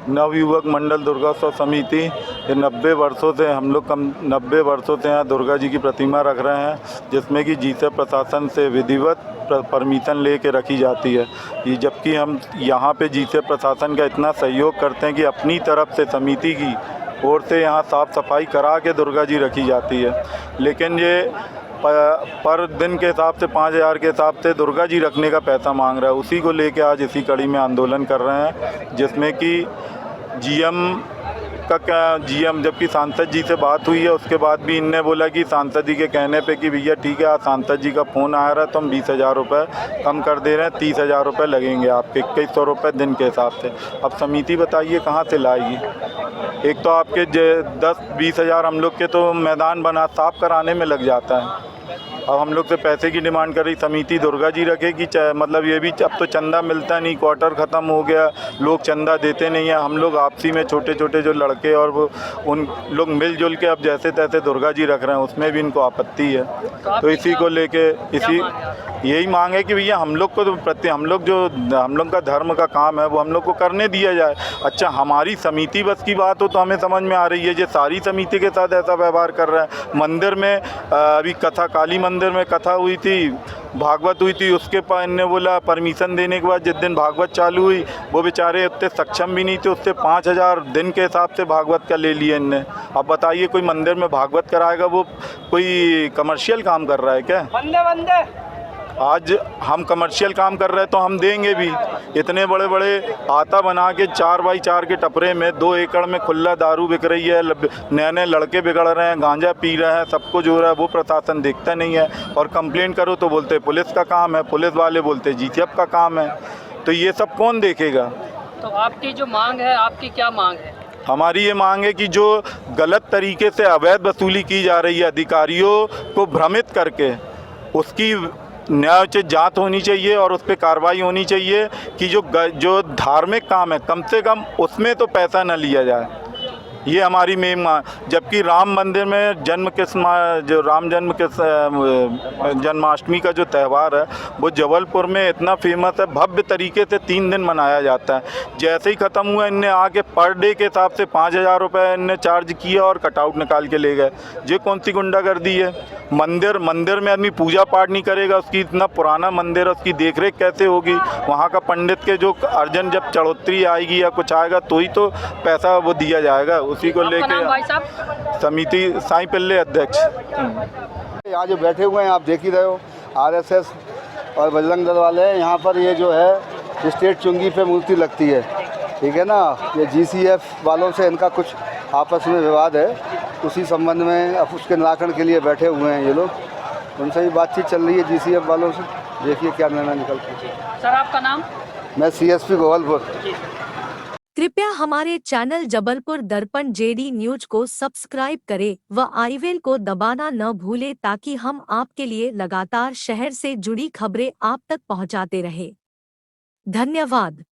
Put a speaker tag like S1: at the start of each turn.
S1: नवयुवक मंडल दुर्गोत्सव समिति ये 90 वर्षों से हम लोग 90 वर्षों से यहाँ दुर्गा जी की प्रतिमा रख रहे हैं, जिसमें कि जीसे प्रशासन से विधिवत परमिशन ले के रखी जाती है। ये जबकि हम यहाँ पे जीसे प्रशासन का इतना सहयोग करते हैं कि अपनी तरफ से समिति की ओर से यहाँ साफ़ सफाई करा के दुर्गा जी रखी जाती है, लेकिन ये पर दिन के हिसाब से 5,000 के हिसाब से दुर्गा जी रखने का पैसा मांग रहा है। उसी को लेके आज इसी कड़ी में आंदोलन कर रहे हैं, जिसमें कि जीएम जबकि सांसद जी से बात हुई है, उसके बाद भी इनने बोला कि सांसद जी के कहने पे कि भैया ठीक है, आज सांसद जी का फ़ोन आया रहा है तो हम 20,000 रुपये कम कर दे रहे हैं, 30,000 रुपये लगेंगे आपके, 2100 रुपये दिन के हिसाब से। अब समिति बताइए कहाँ से लाएगी? एक तो आपके 10-20 हज़ार हम लोग के तो मैदान बना साफ़ कराने में लग जाता है। अब हम लोग से पैसे की डिमांड कर रही समिति दुर्गा जी रखेगी, मतलब ये भी अब तो चंदा मिलता नहीं, क्वार्टर ख़त्म हो गया, लोग चंदा देते नहीं हैं। हम लोग आपसी में छोटे छोटे जो लड़के और वो उन लोग मिलजुल के अब जैसे तैसे दुर्गा जी रख रहे हैं, उसमें भी इनको आपत्ति है। तो इसी को लेके यही मांग है कि भैया हम लोग को तो हम लोग का धर्म का काम है वो हम लोग को करने दिया जाए। अच्छा, हमारी समिति बस की बात हो तो हमें समझ में आ रही है, ये सारी समिति के साथ ऐसा व्यवहार कर रहा है। मंदिर में अभी कथा, काली मंदिर में कथा हुई थी, भागवत हुई थी, उसके पास इनने बोला परमिशन देने के बाद जिस दिन भागवत चालू हुई वो बेचारे उतने सक्षम भी नहीं थे, उससे 5,000 दिन के हिसाब से भागवत का ले लिए इनने। अब बताइए कोई मंदिर में भागवत कराएगा, वो कोई कमर्शियल काम कर रहा है क्या? बंदे आज हम कमर्शियल काम कर रहे हैं तो हम देंगे भी। इतने बड़े बड़े आता बना के 4x4 के टपरे में 2 एकड़ में खुला दारू बिक रही है, नए नए लड़के बिगड़ रहे हैं, गांजा पी रहे हैं, सब कुछ हो रहा है, वो प्रशासन देखता नहीं है। और कंप्लेंट करो तो बोलते पुलिस का काम है, पुलिस वाले बोलते जीसीएफ का काम है। तो ये सब कौन देखेगा?
S2: तो आपकी जो मांग है, आपकी क्या मांग है?
S1: हमारी ये मांग है कि जो गलत तरीके से अवैध वसूली की जा रही है, अधिकारियों को भ्रमित करके, उसकी न्यायोचित जांच होनी चाहिए और उस पर कार्रवाई होनी चाहिए कि जो धार्मिक काम है कम से कम उसमें तो पैसा न लिया जाए। ये हमारी मेन मांग। जबकि राम मंदिर में जो राम जन्माष्टमी का जो त्यौहार है वो जबलपुर में इतना फेमस है, भव्य तरीके से 3 दिन मनाया जाता है। जैसे ही ख़त्म हुआ इनने आके पर डे के हिसाब से 5,000 रुपये इनने चार्ज किया और कटआउट निकाल के ले गए। ये कौन सी गुंडागर्दी है? मंदिर में आदमी पूजा पाठ नहीं करेगा, उसकी इतना पुराना मंदिर है, उसकी देखरेख कैसे होगी? वहाँ का पंडित के जो अर्जन जब चढ़ोतरी आएगी या कुछ आएगा तो ही तो पैसा वो दिया जाएगा। उसी को लेके समिति साईं पिल्ले अध्यक्ष।
S3: यहाँ जो बैठे हुए हैं आप देख ही रहे हो, आरएसएस और बजरंग दल वाले। यहाँ पर ये जो है स्टेट चुंगी पे मूर्ति लगती है, ठीक है ना। ये जीसीएफ वालों से इनका कुछ आपस में विवाद है, उसी संबंध में अब उसके निराकरण के लिए बैठे हुए हैं ये लोग। उनसे भी बातचीत चल रही है जीसीएफ वालों से, देखिए क्या निर्णय निकलता है।
S2: सर आपका नाम?
S3: मैं सीएसपी गोवलपुर।
S4: कृपया हमारे चैनल जबलपुर दर्पण जेडी न्यूज को सब्सक्राइब करें व आई बेल को दबाना न भूलें ताकि हम आपके लिए लगातार शहर से जुड़ी खबरें आप तक पहुंचाते रहें। धन्यवाद।